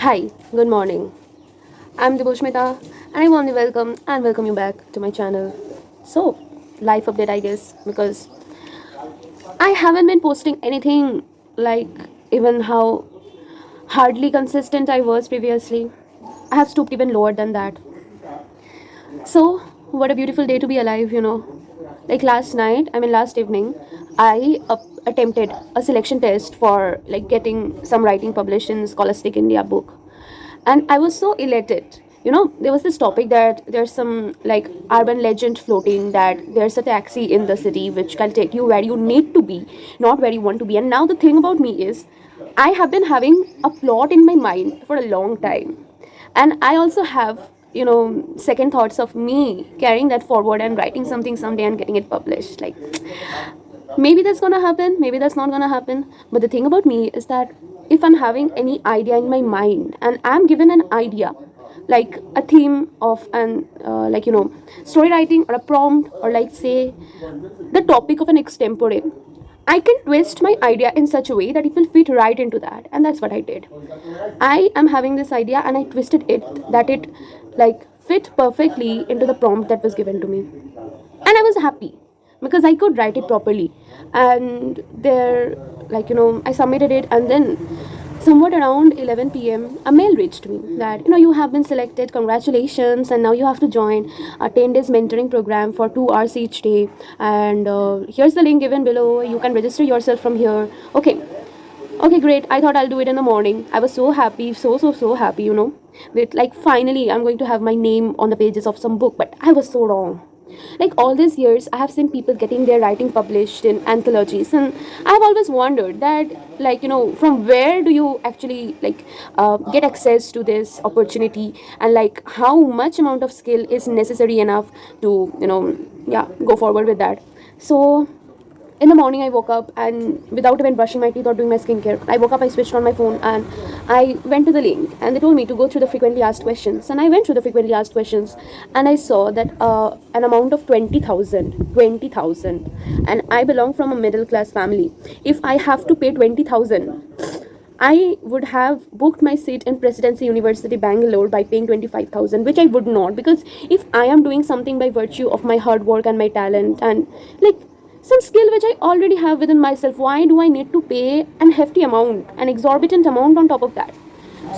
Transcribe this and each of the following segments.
Hi, good morning. I'm Deboshmita and I want to welcome you back to my channel. So, life update I guess because I haven't been posting anything like even how hardly consistent I was previously. I have stooped even lower than that. So, what a beautiful day to be alive. Like last evening, I attempted a selection test for like getting some writing published in Scholastic India book. And I was so elated. There was this topic that there's some like urban legend floating that there's a taxi in the city which can take you where you need to be, not where you want to be. And now the thing about me is, I have been having a plot in my mind for a long time. And I also have, second thoughts of me carrying that forward and writing something someday and getting it published. Like, maybe that's gonna happen, maybe that's not gonna happen. But the thing about me is that if I'm having any idea in my mind and I'm given an idea, like a theme of an story writing or a prompt, or like say the topic of an extempore, I can twist my idea in such a way that it will fit right into that. And that's what I did. I am having this idea and I twisted it that it like fit perfectly into the prompt that was given to me. And I was happy because I could write it properly. And there, I submitted it, and then somewhat around 11 p.m. a mail reached me that you have been selected, congratulations, and now you have to join a 10 days mentoring program for 2 hours each day. And here's the link given below, you can register yourself from here. Okay, great. I thought I'll do it in the morning. I was so happy, so happy. That like finally I'm going to have my name on the pages of some book, but I was so wrong. Like all these years, I have seen people getting their writing published in anthologies, and I have always wondered that, from where do you actually get access to this opportunity, and like how much amount of skill is necessary enough to yeah, go forward with that. So in the morning I woke up, and without even brushing my teeth or doing my skincare, I woke up, I switched on my phone, and I went to the link, and they told me to go through the frequently asked questions. And I went through the frequently asked questions, and I saw that an amount of 20,000, and I belong from a middle class family. If I have to pay 20,000, I would have booked my seat in Presidency University, Bangalore by paying 25,000, which I would not, because if I am doing something by virtue of my hard work and my talent and like some skill which I already have within myself, why do I need to pay an hefty amount, an exorbitant amount on top of that?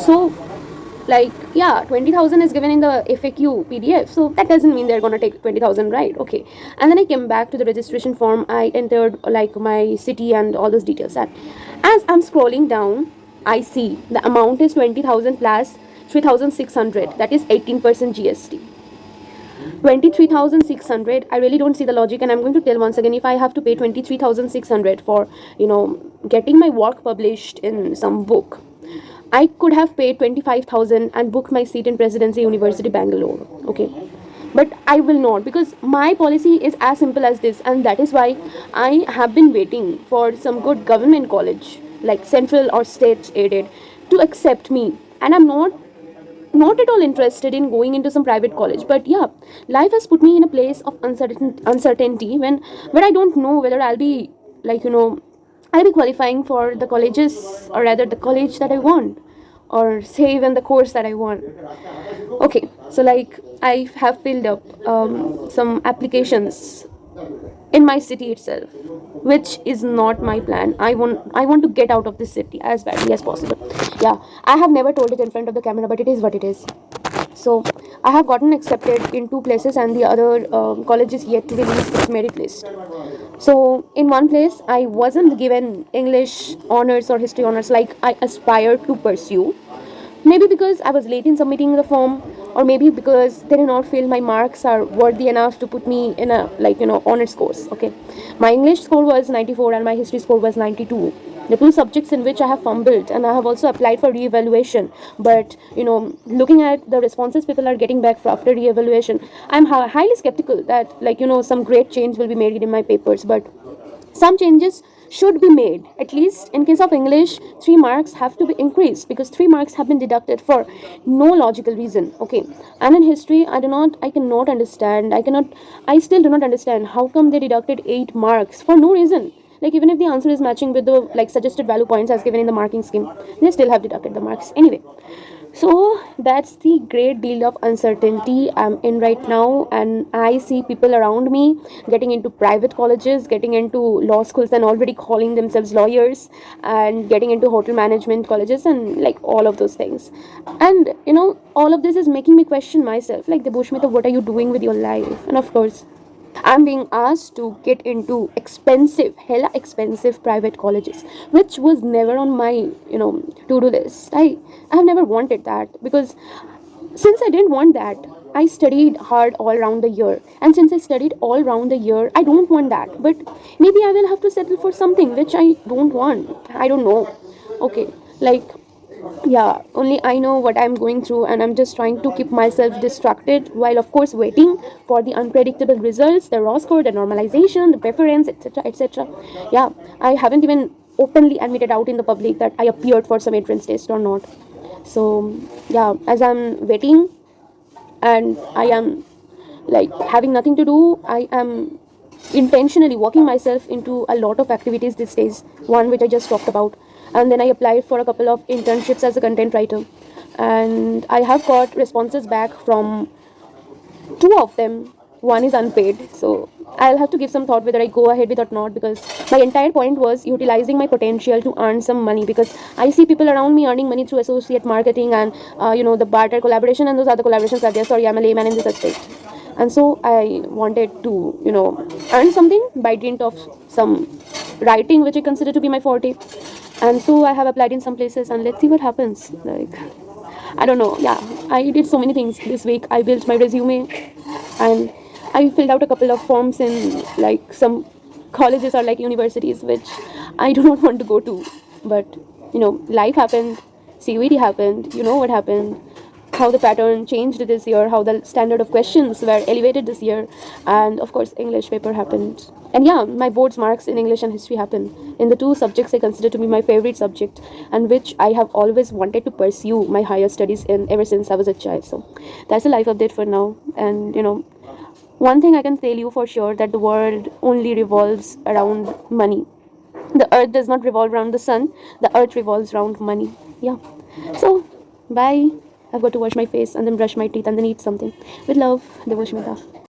So, like, yeah, 20,000 is given in the FAQ PDF, so that doesn't mean they're gonna take 20,000, right? Okay. And then I came back to the registration form, I entered like my city and all those details. And as I'm scrolling down, I see the amount is 20,000 plus 3,600, that is 18% GST. 23,600, I really don't see the logic, and I'm going to tell once again, if I have to pay 23,600 for getting my work published in some book, I could have paid 25,000 and booked my seat in Presidency University, Bangalore. Okay. But I will not, because my policy is as simple as this, and that is why I have been waiting for some good government college, like central or state aided, to accept me. And I'm not at all interested in going into some private college. But yeah, life has put me in a place of uncertainty when where I don't know whether I'll be I'll be qualifying for the colleges, or rather the college that I want, or say even the course that I want. Okay, so like I have filled up some applications in my city itself, which is not my plan. I want to get out of this city as badly as possible. Yeah, I have never told it in front of the camera, but it is what it is. So I have gotten accepted in two places, and the other college is yet to release its merit list. So in one place, I wasn't given English honors or history honors like I aspired to pursue. Maybe because I was late in submitting the form, or maybe because they did not feel my marks are worthy enough to put me in a honors course. Okay, my English score was 94 and my history score was 92. The two subjects in which I have fumbled, and I have also applied for re-evaluation. But looking at the responses people are getting back after re-evaluation, I'm highly skeptical that some great change will be made in my papers. But some changes should be made. At least in case of English, 3 marks have to be increased, because 3 marks have been deducted for no logical reason. Okay. And in history, I still do not understand how come they deducted 8 marks for no reason. Like, even if the answer is matching with the suggested value points as given in the marking scheme, they still have deducted the marks anyway. So that's the great deal of uncertainty I'm in right now, and I see people around me getting into private colleges, getting into law schools, and already calling themselves lawyers, and getting into hotel management colleges, and like all of those things. And all of this is making me question myself, like, the Bushmita, what are you doing with your life? And of course, I'm being asked to get into expensive, hella expensive private colleges, which was never on my, to-do list. I have never wanted that, because since I didn't want that, I studied hard all around the year. And since I studied all around the year, I don't want that. But maybe I will have to settle for something which I don't want. I don't know. Okay, like, yeah, only I know what I'm going through, and I'm just trying to keep myself distracted while, of course, waiting for the unpredictable results, the raw score, the normalization, the preference, etc. etc. Yeah, I haven't even openly admitted out in the public that I appeared for some entrance test or not. So, yeah, as I'm waiting and I am like having nothing to do, I am intentionally walking myself into a lot of activities these days, one which I just talked about. And then I applied for a couple of internships as a content writer, and I have got responses back from two of them. One is unpaid, so I'll have to give some thought whether I go ahead with it or not, because my entire point was utilizing my potential to earn some money, because I see people around me earning money through associate marketing and the barter collaboration, and those other collaborations are there. Sorry, I'm a layman in this aspect. And so I wanted to earn something by dint of some writing, which I consider to be my forte. And so I have applied in some places, and let's see what happens. Like, I don't know. Yeah, I did so many things this week. I built my resume, and I filled out a couple of forms in like some colleges or like universities, which I do not want to go to. But life happened, CUET happened. You know what happened? How the pattern changed this year, how the standard of questions were elevated this year, and of course, English paper happened. And yeah, my board's marks in English and history happened in the two subjects I consider to be my favorite subject, and which I have always wanted to pursue my higher studies in ever since I was a child. So that's a life update for now. And one thing I can tell you for sure, that the world only revolves around money. The earth does not revolve around the sun. The earth revolves around money. Yeah. So, bye. I've got to wash my face and then brush my teeth and then eat something. With love, Devoshmita.